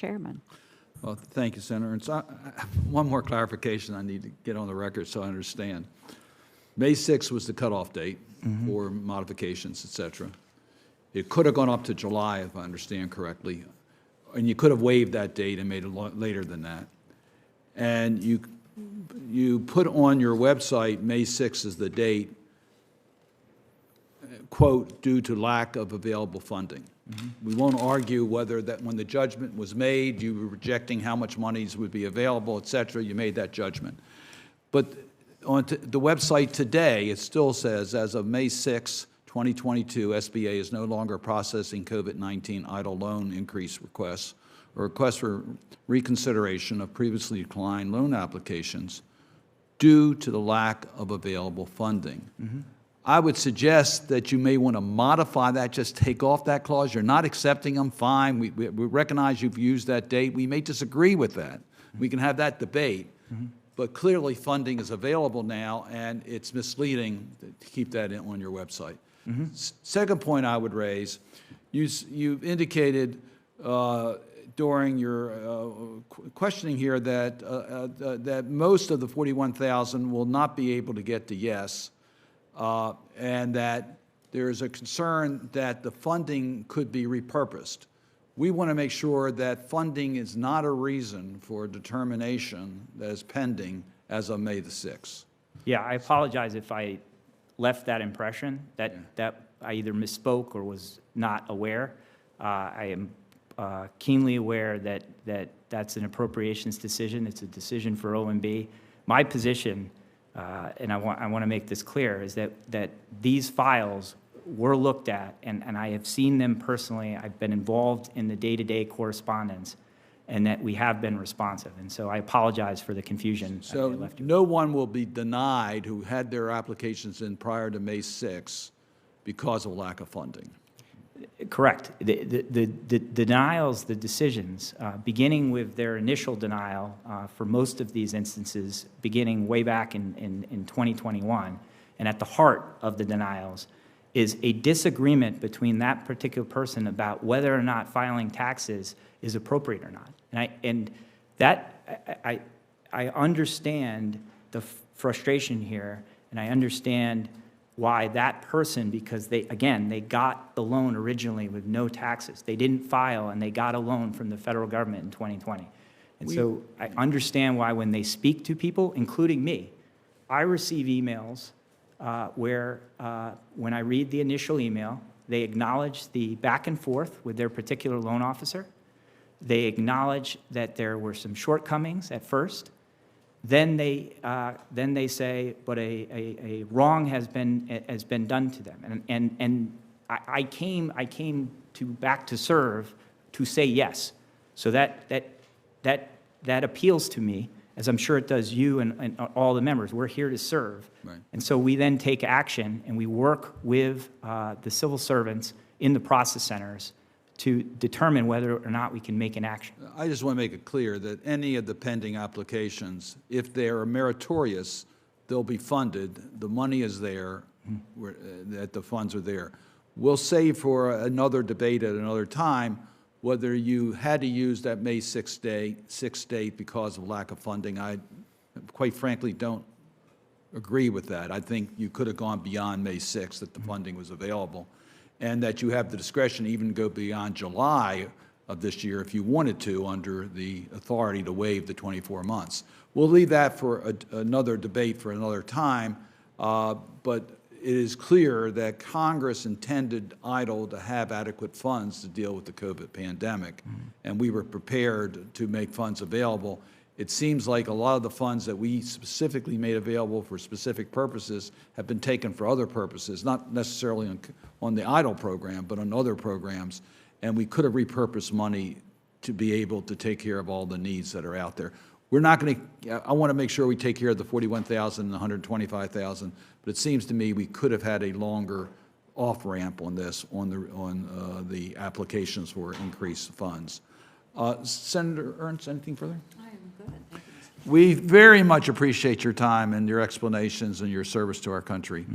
Chairman. Well, thank you, Senator. And so, one more clarification I need to get on the record so I understand. May 6th was the cutoff date for modifications, et cetera. It could have gone up to July, if I understand correctly, and you could have waived that date and made it later than that. And you put on your website May 6th as the date, quote, due to lack of available funding. We won't argue whether that when the judgment was made, you were rejecting how much monies would be available, et cetera. You made that judgment. But on the website today, it still says, as of May 6, 2022, SBA is no longer processing COVID-19 idle loan increase requests or requests for reconsideration of previously declined loan applications due to the lack of available funding. I would suggest that you may want to modify that, just take off that clause. You're not accepting them, fine. We recognize you've used that date. We may disagree with that. We can have that debate. But clearly funding is available now, and it's misleading to keep that on your website. Second point I would raise, you've indicated during your questioning here that, that most of the 41,000 will not be able to get to yes. And that there is a concern that the funding could be repurposed. We want to make sure that funding is not a reason for a determination that is pending as of May the 6th. Yeah, I apologize if I left that impression that, that I either misspoke or was not aware. I am keenly aware that, that's an appropriations decision. It's a decision for OMB. My position, and I want to make this clear, is that these files were looked at, and I have seen them personally. I've been involved in the day-to-day correspondence, and that we have been responsive. And so I apologize for the confusion. So no one will be denied who had their applications in prior to May 6th because of lack of funding. Correct. The denials, the decisions, beginning with their initial denial for most of these instances, beginning way back in 2021, and at the heart of the denials is a disagreement between that particular person about whether or not filing taxes is appropriate or not. And I understand the frustration here, and I understand why that person, because they got the loan originally with no taxes. They didn't file, and they got a loan from the federal government in 2020. And so I understand why when they speak to people, including me, I receive emails where when I read the initial email, they acknowledge the back and forth with their particular loan officer. They acknowledge that there were some shortcomings at first. Then they say, but a wrong has been done to them, and I came back to serve to say yes. So that appeals to me, as I'm sure it does you and all the members. We're here to serve, right. And so we then take action and we work with the civil servants in the process centers to determine whether or not we can make an action. I just want to make it clear that any of the pending applications, if they are meritorious, they'll be funded. The money is there, that the funds are there. We'll save for another debate at another time whether you had to use that May 6th date because of lack of funding. I, quite frankly, don't agree with that. I think you could have gone beyond May 6th that the funding was available, and that you have the discretion to even go beyond July of this year if you wanted to under the authority to waive the 24 months. We'll leave that for another debate for another time, but it is clear that Congress intended EIDL to have adequate funds to deal with the COVID pandemic, and we were prepared to make funds available. It seems like a lot of the funds that we specifically made available for specific purposes have been taken for other purposes, not necessarily on the EIDL program, but on other programs, and we could have repurposed money to be able to take care of all the needs that are out there. We're not going to, I want to make sure we take care of the 41,000 and the 125,000, but it seems to me we could have had a longer off-ramp on this, on the applications for increased funds. Senator Ernst, anything further? I am good. Thank you. We very much appreciate your time and your explanations and your service to our country.